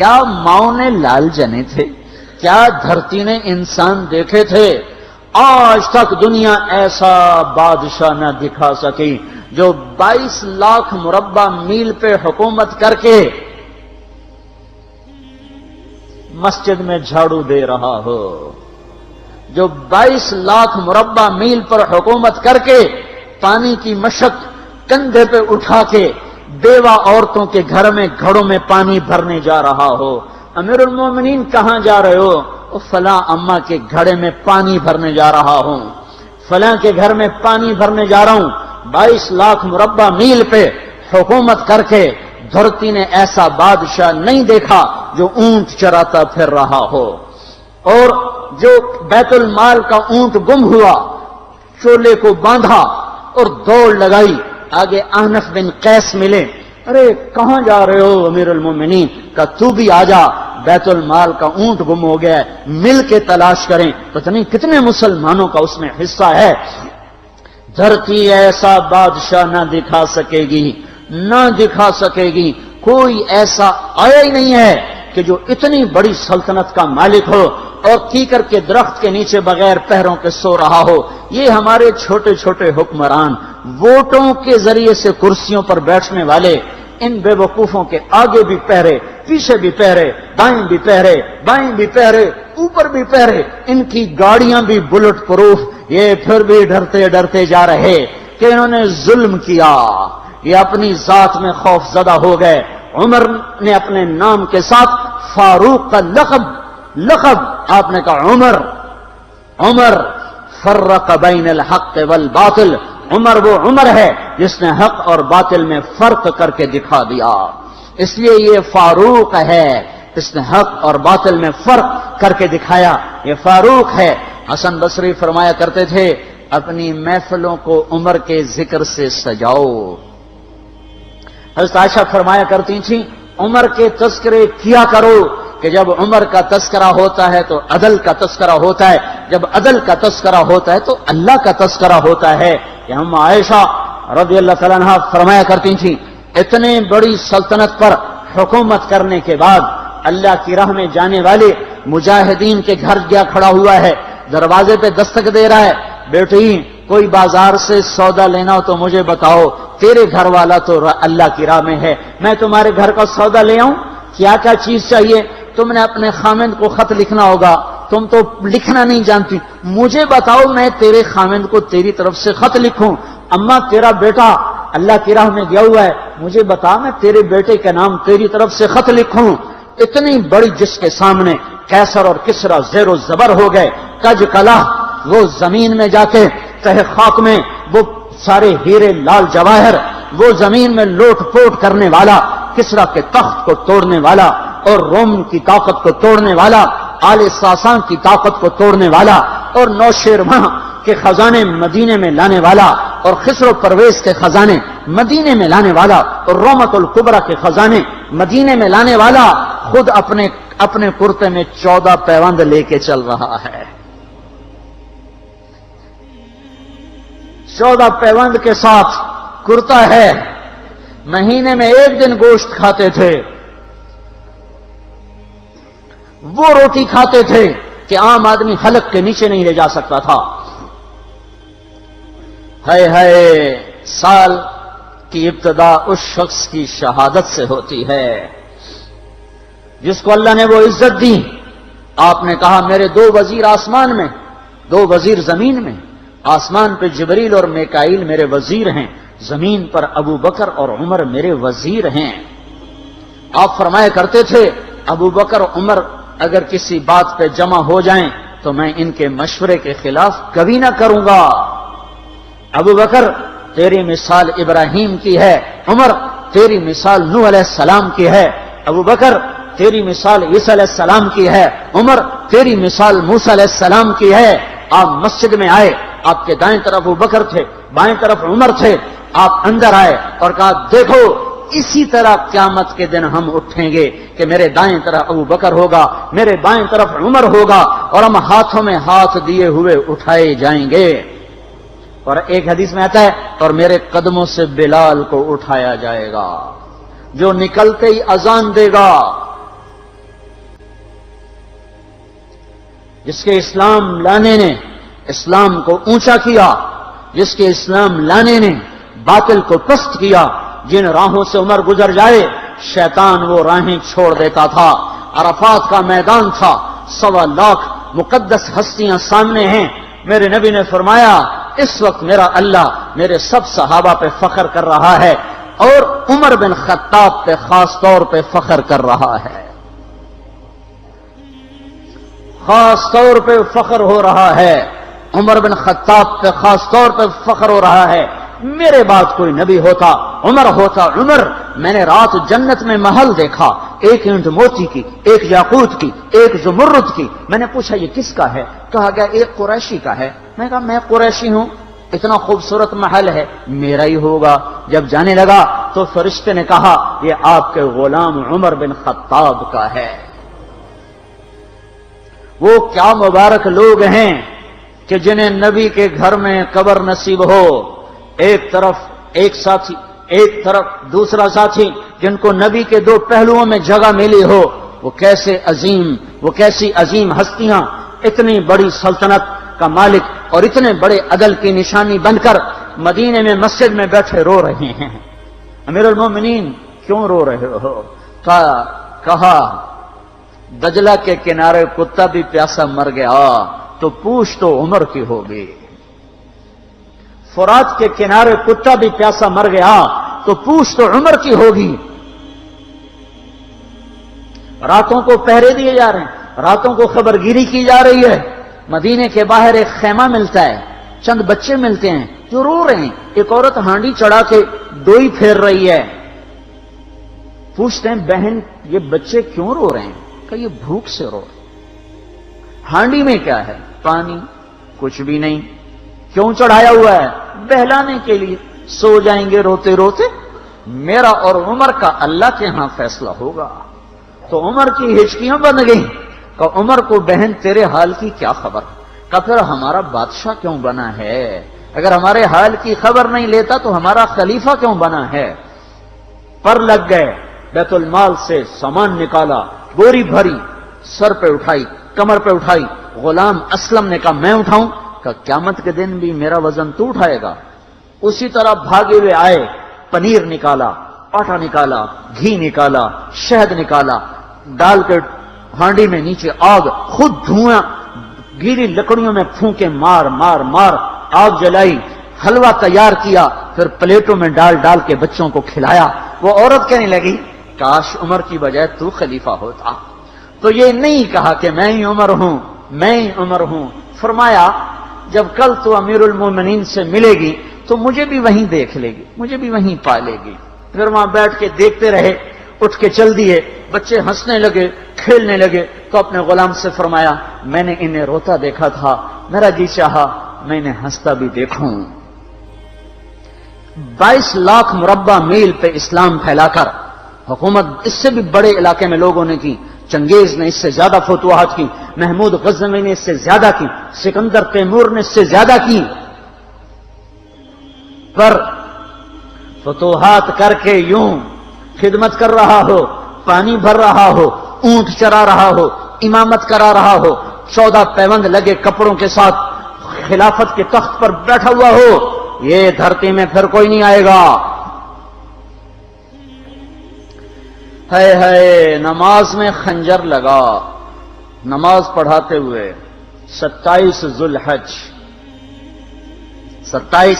کیا ماؤں نے لال جنے تھے؟ کیا دھرتی نے انسان دیکھے تھے؟ آج تک دنیا ایسا بادشاہ نہ دکھا سکی جو 22 لاکھ مربع میل پہ حکومت کر کے مسجد میں جھاڑو دے رہا ہو، جو 22 لاکھ مربع میل پر حکومت کر کے پانی کی مشق کندھے پہ اٹھا کے بیوہ عورتوں کے گھر میں گھڑوں میں پانی بھرنے جا رہا ہو۔ امیر المومنین کہاں جا رہے ہو؟ فلاں اماں کے گھڑے میں پانی بھرنے جا رہا ہوں، فلاں کے گھر میں پانی بھرنے جا رہا ہوں۔ 22 لاکھ مربع میل پہ حکومت کر کے دھرتی نے ایسا بادشاہ نہیں دیکھا جو اونٹ چراتا پھر رہا ہو، اور جو بیت المال کا اونٹ گم ہوا چولے کو باندھا اور دوڑ لگائی، آگے احنف بن قیس ملے، ارے کہاں جا رہے ہو امیر المومنین؟ کہ تو بھی آ جا، بیت المال کا اونٹ گم ہو گیا ہے، مل کے تلاش کریں۔ پتہ نہیں کتنے مسلمانوں کا اس میں حصہ ہے۔ دھرتی ایسا بادشاہ نہ دکھا سکے گی، نہ دکھا سکے گی، کوئی ایسا آیا ہی نہیں ہے کہ جو اتنی بڑی سلطنت کا مالک ہو اور کیکر کے درخت کے نیچے بغیر پہروں کے سو رہا ہو۔ یہ ہمارے چھوٹے چھوٹے حکمران، ووٹوں کے ذریعے سے کرسیوں پر بیٹھنے والے، ان بے وقوفوں کے آگے بھی پہرے، پیچھے بھی پہرے، دائیں بھی پہرے، بائیں بھی پہرے، اوپر بھی پہرے، ان کی گاڑیاں بھی بلٹ پروف، یہ پھر بھی ڈرتے ڈرتے جا رہے کہ انہوں نے ظلم کیا، یہ اپنی ذات میں خوف زدہ ہو گئے۔ عمر نے اپنے نام کے ساتھ فاروق کا لقب آپ نے کہا عمر فرق بین الحق والباطل، عمر وہ عمر ہے جس نے حق اور باطل میں فرق کر کے دکھا دیا، اس لیے یہ فاروق ہے، اس نے حق اور باطل میں فرق کر کے دکھایا، یہ فاروق ہے۔ حسن بصری فرمایا کرتے تھے اپنی محفلوں کو عمر کے ذکر سے سجاؤ۔ حضرت عائشہ فرمایا کرتی تھیں عمر کے تذکرے کیا کرو کہ جب عمر کا تذکرہ ہوتا ہے تو عدل کا تذکرہ ہوتا ہے، جب عدل کا تذکرہ ہوتا ہے تو اللہ کا تذکرہ ہوتا ہے۔ کہ ہم عائشہ رضی اللہ تعالیٰ عنہا فرمایا کرتی تھیں اتنے بڑی سلطنت پر حکومت کرنے کے بعد اللہ کی راہ میں جانے والے مجاہدین کے گھر گیا کھڑا ہوا ہے، دروازے پہ دستک دے رہا ہے، بیٹی کوئی بازار سے سودا لینا ہو تو مجھے بتاؤ، تیرے گھر والا تو اللہ کی راہ میں ہے، میں تمہارے گھر کا سودا لے آؤں، کیا کیا چیز چاہیے؟ تم نے اپنے خامند کو خط لکھنا ہوگا، تم تو لکھنا نہیں جانتی، مجھے بتاؤ میں تیرے خامند کو تیری طرف سے خط لکھوں۔ اما تیرا بیٹا اللہ کی راہ میں گیا ہوا ہے، مجھے بتا میں تیرے بیٹے کے نام تیری طرف سے خط لکھوں۔ اتنی بڑی جس کے سامنے قیصر اور کسرا زیر و زبر ہو گئے، کج کلا، وہ زمین میں جا کے تہ خاک میں وہ سارے ہیرے لال جواہر، وہ زمین میں لوٹ پوٹ کرنے والا، کسرا کے تخت کو توڑنے والا اور روم کی طاقت کو توڑنے والا، آل ساسان کی طاقت کو توڑنے والا اور نوشیروان کے خزانے مدینے میں لانے والا اور خسرو پرویز کے خزانے مدینے میں لانے والا اور رومت الکبرى کے خزانے مدینے میں لانے والا خود اپنے کرتے میں 14 پیوند لے کے چل رہا ہے، 14 پیوند کے ساتھ کرتا ہے، مہینے میں 1 دن گوشت کھاتے تھے، وہ روٹی کھاتے تھے کہ عام آدمی حلق کے نیچے نہیں لے جا سکتا تھا۔ ہے سال کی ابتدا اس شخص کی شہادت سے ہوتی ہے جس کو اللہ نے وہ عزت دی۔ آپ نے کہا میرے 2 وزیر آسمان میں، 2 وزیر زمین میں، آسمان پہ جبریل اور میکائیل میرے وزیر ہیں، زمین پر ابو بکر اور عمر میرے وزیر ہیں۔ آپ فرمایا کرتے تھے ابو بکر عمر اگر کسی بات پہ جمع ہو جائیں تو میں ان کے مشورے کے خلاف کبھی نہ کروں گا۔ ابو بکر تیری مثال ابراہیم کی ہے، عمر تیری مثال نوح علیہ السلام کی ہے، ابو بکر تیری مثال عیسیٰ علیہ السلام کی ہے، عمر تیری مثال موسیٰ علیہ السلام کی ہے۔ آپ مسجد میں آئے، آپ کے دائیں طرف ابو بکر تھے، بائیں طرف عمر تھے، آپ اندر آئے اور کہا دیکھو اسی طرح قیامت کے دن ہم اٹھیں گے کہ میرے دائیں طرف ابو بکر ہوگا، میرے بائیں طرف عمر ہوگا اور ہم ہاتھوں میں ہاتھ دیے ہوئے اٹھائے جائیں گے۔ اور ایک حدیث میں آتا ہے اور میرے قدموں سے بلال کو اٹھایا جائے گا جو نکلتے ہی اذان دے گا، جس کے اسلام لانے نے اسلام کو اونچا کیا، جس کے اسلام لانے نے باطل کو پست کیا، جن راہوں سے عمر گزر جائے شیطان وہ راہیں چھوڑ دیتا تھا۔ عرفات کا میدان تھا، 1.25 لاکھ مقدس ہستیاں سامنے ہیں۔ میرے نبی نے فرمایا اس وقت میرا اللہ میرے سب صحابہ پہ فخر کر رہا ہے اور عمر بن خطاب پہ خاص طور پہ فخر کر رہا ہے، خاص طور پہ فخر ہو رہا ہے، عمر بن خطاب پہ خاص طور پہ فخر ہو رہا ہے۔ میرے بعد کوئی نبی ہوتا عمر ہوتا۔ عمر، میں نے رات جنت میں محل دیکھا، ایک اینٹ موتی کی، ایک یاقوت کی، ایک زمرد کی۔ میں نے پوچھا یہ کس کا ہے؟ کہا گیا ایک قریشی کا ہے۔ میں کہا میں قریشی ہوں، اتنا خوبصورت محل ہے، میرا ہی ہوگا۔ جب جانے لگا تو فرشتے نے کہا یہ آپ کے غلام عمر بن خطاب کا ہے۔ وہ کیا مبارک لوگ ہیں کہ جنہیں نبی کے گھر میں قبر نصیب ہو، ایک طرف ایک ساتھی، ایک طرف دوسرا ساتھی، جن کو نبی کے دو پہلوؤں میں جگہ ملی ہو۔ وہ کیسی عظیم ہستیاں، اتنی بڑی سلطنت کا مالک اور اتنے بڑے عدل کی نشانی بن کر مدینے میں مسجد میں بیٹھے رو رہے ہیں۔ امیر المومنین کیوں رو رہے ہو؟ کہا دجلہ کے کنارے کتا بھی پیاسا مر گیا تو پوچھ تو عمر کی ہوگی، فرات کے کنارے کتا بھی پیاسا مر گیا تو پوچھ تو عمر کی ہوگی۔ راتوں کو پہرے دیے جا رہے ہیں، راتوں کو خبرگیری کی جا رہی ہے۔ مدینے کے باہر ایک خیمہ ملتا ہے، چند بچے ملتے ہیں جو رو رہے ہیں۔ ایک عورت ہانڈی چڑھا کے ڈوئی پھیر رہی ہے۔ پوچھتے ہیں بہن یہ بچے کیوں رو رہے ہیں؟ کہ یہ بھوک سے رو رہے ہیں۔ ہانڈی میں کیا ہے؟ پانی، کچھ بھی نہیں۔ کیوں چڑھایا ہوا ہے؟ بہلانے کے لیے۔ سو جائیں گے روتے روتے، میرا اور عمر کا اللہ کے ہاں فیصلہ ہوگا۔ تو عمر کی ہچکیاں بن گئیں کہ عمر کو بہن تیرے حال کی کیا خبر؟ کہ پھر ہمارا بادشاہ کیوں بنا ہے؟ اگر ہمارے حال کی خبر نہیں لیتا تو ہمارا خلیفہ کیوں بنا ہے؟ پر لگ گئے، بیت المال سے سامان نکالا، بوری بھری، سر پہ اٹھائی، کمر پہ اٹھائی۔ غلام اسلم نے کہا میں اٹھاؤں؟ کہ قیامت کے دن بھی میرا وزن تو اٹھائے گا۔ اسی طرح بھاگے ہوئے آئے، پنیر نکالا، آٹا نکالا، گھی نکالا، شہد نکالا، ڈال کے ہانڈی میں نیچے آگ، خود دھواں، گیلی لکڑیوں میں پھونکے مار مار مار آگ جلائی، حلوہ تیار کیا، پھر پلیٹوں میں ڈال ڈال کے بچوں کو کھلایا۔ وہ عورت کہنے لگی کاش عمر کی بجائے تو خلیفہ ہوتا۔ تو یہ نہیں کہا کہ میں ہی عمر ہوں، میں ہی عمر ہوں۔ فرمایا جب کل تو امیر المومنین سے ملے گی تو مجھے بھی وہیں دیکھ لے گی، مجھے بھی وہیں پا لے گی۔ پھر وہاں بیٹھ کے دیکھتے رہے، اٹھ کے چل دیے۔ بچے ہنسنے لگے، کھیلنے لگے تو اپنے غلام سے فرمایا میں نے انہیں روتا دیکھا تھا، میرا جی چاہا میں انہیں ہنستا بھی دیکھوں۔ 22 لاکھ مربع میل پہ اسلام پھیلا کر حکومت اس سے بھی بڑے علاقے میں لوگوں نے کی۔ چنگیز نے اس سے زیادہ فتوحات کی، محمود غزنوی نے اس سے زیادہ کی، سکندر تیمور نے اس سے زیادہ کی۔ پر فتوحات کر کے یوں خدمت کر رہا ہو، پانی بھر رہا ہو، اونٹ چرا رہا ہو، امامت کرا رہا ہو، 14 پیوند لگے کپڑوں کے ساتھ خلافت کے تخت پر بیٹھا ہوا ہو، یہ دھرتی میں پھر کوئی نہیں آئے گا۔ ہے نماز میں خنجر لگا، نماز پڑھاتے ہوئے 27 ذوالحج، 27،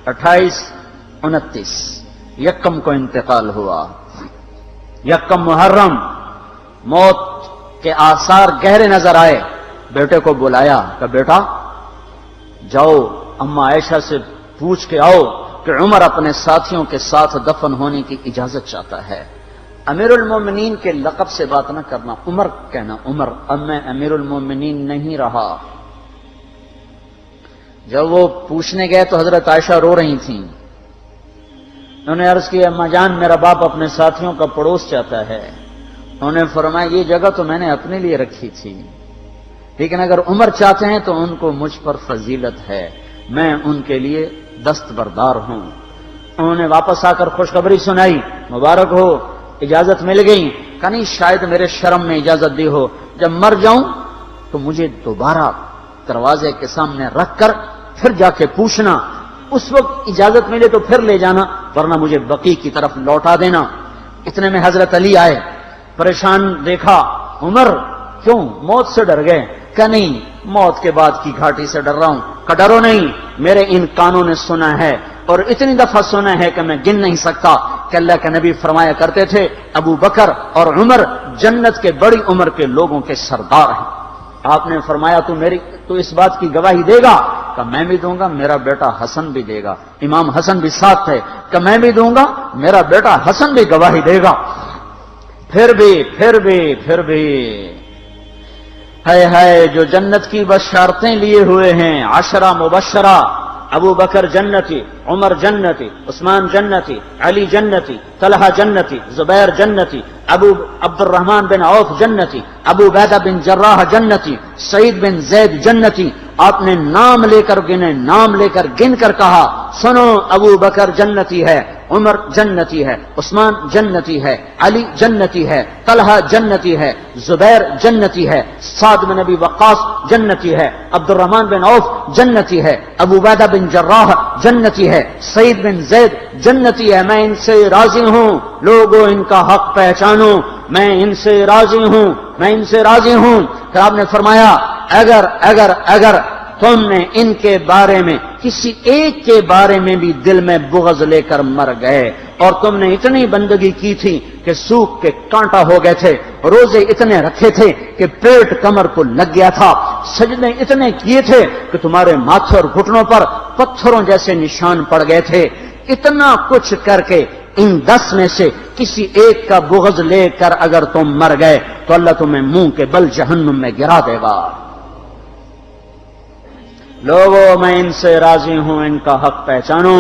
28، 29 یکم کو انتقال ہوا۔ یکم محرم موت کے آثار گہرے نظر آئے۔ بیٹے کو بلایا کہ بیٹا جاؤ اما عائشہ سے پوچھ کے آؤ کہ عمر اپنے ساتھیوں کے ساتھ دفن ہونے کی اجازت چاہتا ہے۔ امیر المومنین کے لقب سے بات نہ کرنا، عمر کہنا، عمر اب میں امیر المومنین نہیں رہا۔ جب وہ پوچھنے گئے تو حضرت عائشہ رو رہی تھیں۔ انہوں نے عرض کی اما جان میرا باپ اپنے ساتھیوں کا پڑوس چاہتا ہے۔ انہوں نے فرمایا یہ جگہ تو میں نے اپنے لیے رکھی تھی، لیکن اگر عمر چاہتے ہیں تو ان کو مجھ پر فضیلت ہے، میں ان کے لیے دستبردار ہوں۔ انہوں نے واپس آ کر خوشخبری سنائی، مبارک ہو اجازت مل گئی۔ کہ نہیں شاید میرے شرم میں اجازت دی ہو، جب مر جاؤں تو مجھے دوبارہ دروازے کے سامنے رکھ کر پھر جا کے پوچھنا، اس وقت اجازت ملے تو پھر لے جانا، ورنہ مجھے بقیع کی طرف لوٹا دینا۔ اتنے میں حضرت علی آئے، پریشان دیکھا، عمر کیوں موت سے ڈر گئے؟ کہ نہیں، موت کے بعد کی گھاٹی سے ڈر رہا ہوں۔ کہ ڈرو نہیں، میرے ان کانوں نے سنا ہے اور اتنی دفعہ سنا ہے کہ میں گن نہیں سکتا کہ اللہ کے نبی فرمایا کرتے تھے ابو بکر اور عمر جنت کے بڑی عمر کے لوگوں کے سردار ہیں۔ آپ نے فرمایا تو اس بات کی گواہی دے گا؟ کہ میں بھی دوں گا، میرا بیٹا حسن بھی دے گا۔ امام حسن بھی ساتھ تھے۔ کہ میں بھی دوں گا، میرا بیٹا حسن بھی گواہی دے گا۔ پھر بھی ہے جو جنت کی بشارتیں لیے ہوئے ہیں، 10 مبشرہ، ابو بکر جنتی، عمر جنتی، عثمان جنتی، علی جنتی، طلحہ جنتی، زبیر جنتی، ابو عبد الرحمن بن عوف جنتی، ابو عبیدہ بن جراح جنتی، سعید بن زید جنتی۔ آپ نے نام لے کر گنے، نام لے کر گن کر کہا، سنو ابو بکر جنتی ہے، عمر جنتی ہے، عثمان جنتی ہے، علی جنتی ہے، طلحہ جنتی ہے، زبیر جنتی ہے، سعد بن ابی وقاص جنتی ہے، عبد الرحمن بن عوف جنتی ہے، ابو عبیدہ بن جراح جنتی ہے، سعید بن زید جنتی ہے۔ میں ان سے راضی ہوں، لوگوں ان کا حق پہچانو، میں ان سے راضی ہوں، میں ان سے راضی ہوں۔ پھر آپ نے فرمایا اگر تم نے ان کے بارے میں کسی ایک کے بارے میں بھی دل میں بغض لے کر مر گئے، اور تم نے اتنی بندگی کی تھی کہ سوکھ کے کانٹا ہو گئے تھے، روزے اتنے رکھے تھے کہ پیٹ کمر کو لگ گیا تھا، سجدے اتنے کیے تھے کہ تمہارے ماتھے اور گھٹنوں پر پتھروں جیسے نشان پڑ گئے تھے، اتنا کچھ کر کے ان 10 میں سے کسی ایک کا بغض لے کر اگر تم مر گئے تو اللہ تمہیں منہ کے بل جہنم میں گرا دے گا۔ لوگوں میں ان سے راضی ہوں، ان کا حق پہچانو،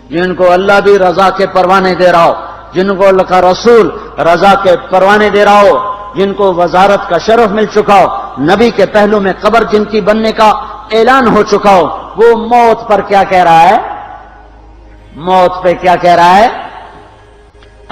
جن کو اللہ بھی رضا کے پروانے دے رہا ہو، جن کو اللہ کا رسول رضا کے پروانے دے رہا ہو، جن کو وزارت کا شرف مل چکا ہو، نبی کے پہلو میں قبر جن کی بننے کا اعلان ہو چکا ہو، وہ موت پر کیا کہہ رہا ہے؟ موت پہ کیا کہہ رہا ہے؟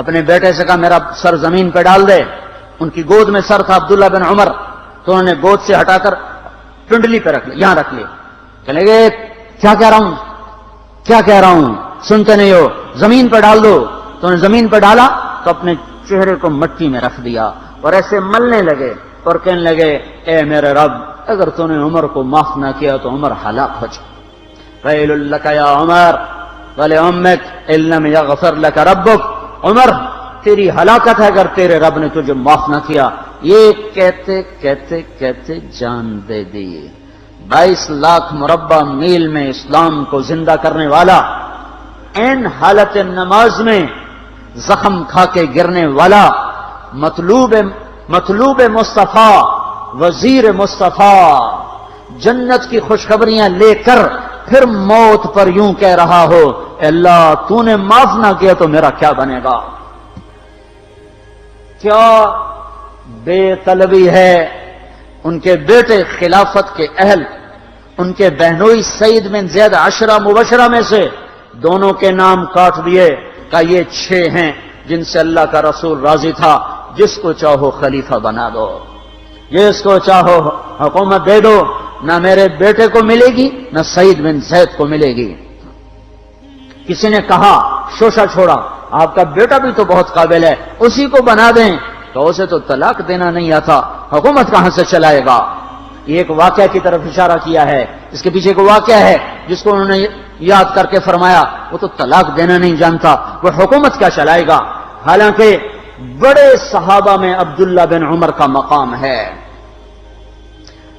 اپنے بیٹے سے کہا میرا سر زمین پہ ڈال دے۔ ان کی گود میں سر تھا عبداللہ بن عمر، تو انہوں نے گود سے ہٹا کر پنڈلی پہ رکھ لیا، یہاں رکھ لیا۔ چلے گئے، کیا کہہ رہا ہوں سنتے نہیں ہو، زمین پہ ڈال دو۔ تو انہوں نے زمین پہ ڈالا تو اپنے چہرے کو مٹی میں رکھ دیا اور ایسے ملنے لگے اور کہنے لگے اے میرے رب، اگر تو نے عمر کو معاف نہ کیا تو عمر ہلاک ہو جائے۔ ویل لک یا عمر ولأمک ان لم یغفر لک ربک، عمر تیری ہلاکت ہے اگر تیرے رب نے تجھے معاف نہ کیا۔ یہ کہتے کہتے کہتے جان دے دی۔ 22 لاکھ مربع میل میں اسلام کو زندہ کرنے والا، این حالت نماز میں زخم کھا کے گرنے والا، مطلوب مصطفیٰ، وزیر مصطفیٰ، جنت کی خوشخبریاں لے کر پھر موت پر یوں کہہ رہا ہو اے اللہ تو نے معاف نہ کیا تو میرا کیا بنے گا؟ کیا بے طلبی ہے۔ ان کے بیٹے خلافت کے اہل، ان کے بہنوئی سعید بن زید 10 مبشرہ میں سے دونوں کے نام کاٹ دیے، کہ یہ 6 ہیں جن سے اللہ کا رسول راضی تھا، جس کو چاہو خلیفہ بنا دو، جس کو چاہو حکومت دے دو، نہ میرے بیٹے کو ملے گی نہ سعید بن زید کو ملے گی۔ کسی نے کہا شوشہ چھوڑا، آپ کا بیٹا بھی تو بہت قابل ہے، اسی کو بنا دیں۔ تو اسے تو طلاق دینا نہیں آتا، حکومت کہاں سے چلائے گا؟ یہ ایک واقعہ کی طرف اشارہ کیا ہے، اس کے پیچھے ایک واقعہ ہے جس کو انہوں نے یاد کر کے فرمایا وہ تو طلاق دینا نہیں جانتا، وہ حکومت کیا چلائے گا؟ حالانکہ بڑے صحابہ میں عبداللہ بن عمر کا مقام ہے۔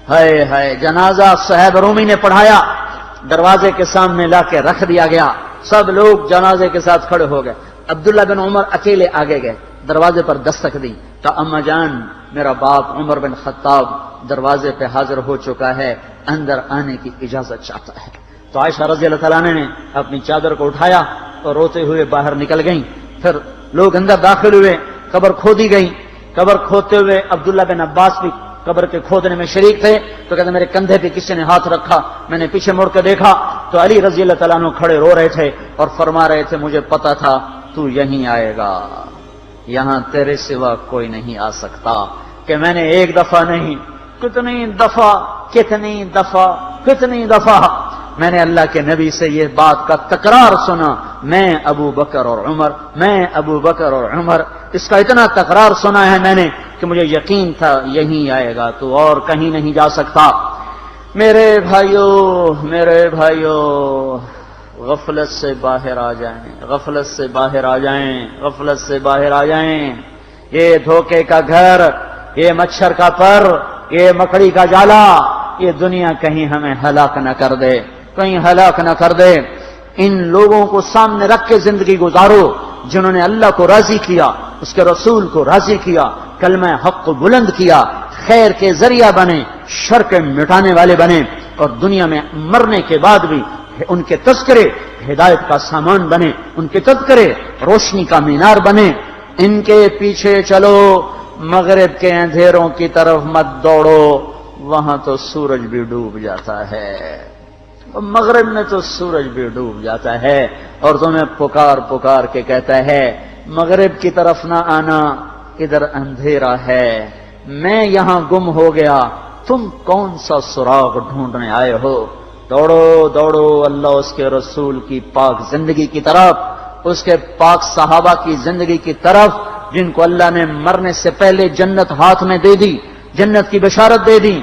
ہے جنازہ صہیب رومی نے پڑھایا، دروازے کے سامنے لا کے رکھ دیا گیا، سب لوگ جنازے کے ساتھ کھڑے ہو گئے، عبداللہ بن عمر اکیلے آگے گئے، دروازے پر دستک دی تو اما جان میرا باپ عمر بن خطاب دروازے پہ حاضر ہو چکا ہے، اندر آنے کی اجازت چاہتا ہے۔ تو عائشہ رضی اللہ تعالیٰ نے اپنی چادر کو اٹھایا اور روتے ہوئے باہر نکل گئیں۔ پھر لوگ اندر داخل ہوئے، قبر کھودی گئی، قبر کھودتے ہوئے عبداللہ بن عباس بھی قبر کے کھودنے میں شریک تھے، تو کہتے میرے کندھے پہ کسی نے ہاتھ رکھا، میں نے پیچھے مڑ کے دیکھا تو علی رضی اللہ تعالیٰ عنہ کھڑے رو رہے تھے اور فرما رہے تھے مجھے پتا تھا تو یہیں آئے گا، یہاں تیرے سوا کوئی نہیں آ سکتا، کہ میں نے ایک دفعہ نہیں کتنی دفعہ میں نے اللہ کے نبی سے یہ بات کا تکرار سنا، میں ابو بکر اور عمر، اس کا اتنا تکرار سنا ہے میں نے کہ مجھے یقین تھا یہیں آئے گا، تو اور کہیں نہیں جا سکتا۔ میرے بھائیوں، غفلت سے باہر آ جائیں، یہ دھوکے کا گھر، یہ مچھر کا پر، یہ مکڑی کا جالا، یہ دنیا کہیں ہمیں ہلاک نہ کر دے۔ ان لوگوں کو سامنے رکھ کے زندگی گزارو جنہوں نے اللہ کو راضی کیا، اس کے رسول کو راضی کیا، کلمہ حق کو بلند کیا، خیر کے ذریعہ بنے، شر کے مٹانے والے بنے، اور دنیا میں مرنے کے بعد بھی ان کے تذکرے ہدایت کا سامان بنے، ان کے تذکرے روشنی کا مینار بنے۔ ان کے پیچھے چلو، مغرب کے اندھیروں کی طرف مت دوڑو، وہاں تو سورج بھی ڈوب جاتا ہے، مغرب میں تو سورج بھی ڈوب جاتا ہے، اور تمہیں پکار کے کہتا ہے مغرب کی طرف نہ آنا، ادھر اندھیرا ہے، میں یہاں گم ہو گیا، تم کون سا سراغ ڈھونڈنے آئے ہو؟ دوڑو اللہ اس کے رسول کی پاک زندگی کی طرف، اس کے پاک صحابہ کی زندگی کی طرف، جن کو اللہ نے مرنے سے پہلے جنت ہاتھ میں دے دی، جنت کی بشارت دے دی۔